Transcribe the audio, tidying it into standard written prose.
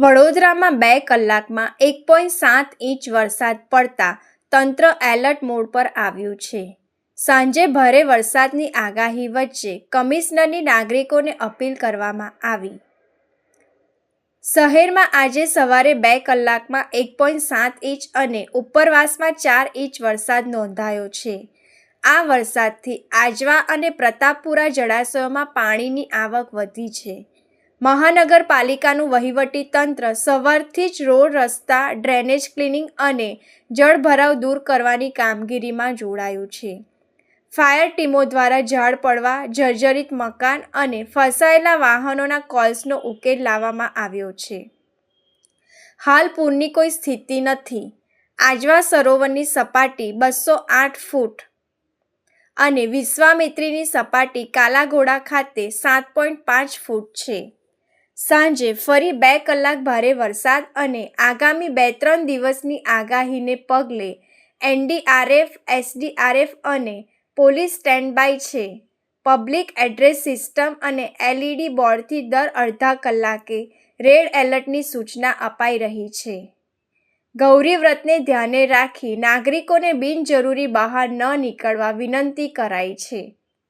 વડોદરામાં 2 કલાકમાં 1.7 ઇંચ વરસાદ પડતા તંત્ર એલર્ટ મોડ પર આવ્યું છે. સાંજે ભારે વરસાદની આગાહી વચ્ચે કમિશનરની નાગરિકોને અપીલ કરવામાં આવી. શહેરમાં આજે સવારે 2 કલાકમાં 1.7 ઇંચ અને ઉપરવાસમાં 4 ઇંચ વરસાદ નોંધાયો છે. આ વરસાદથી આજવા અને પ્રતાપપુરા જળાશયોમાં પાણીની આવક વધી છે. મહાનગરપાલિકાનું વહીવટી તંત્ર સવારથી જ રોડ, રસ્તા, ડ્રેનેજ ક્લિનિંગ અને જળભરાવ દૂર કરવાની કામગીરીમાં જોડાયું છે. ફાયર ટીમો દ્વારા ઝાડ પડવા, જર્જરિત મકાન અને ફસાયેલા વાહનોના કોલ્સનો ઉકેલ લાવવામાં આવ્યો છે. હાલ પૂરની કોઈ સ્થિતિ નથી. આજવા સરોવરની સપાટી 208 ફૂટ અને વિશ્વામિત્રીની સપાટી કાલાઘોડા ખાતે 7.5 ફૂટ છે. સાંજે ફરી 2 કલાક ભારે વરસાદ અને આગામી 2-3 દિવસની આગાહીને પગલે એનડીઆરએફ, એસડીઆરએફ અને પોલીસ સ્ટેન્ડ બાય છે. પબ્લિક એડ્રેસ સિસ્ટમ અને એલઈડી બોર્ડથી દર અડધા કલાકે રેડ એલર્ટની સૂચના અપાઈ રહી છે. ગૌરી વ્રતને ધ્યાને રાખી નાગરિકોને બિનજરૂરી બહાર ન નીકળવા વિનંતી કરાઈ છે.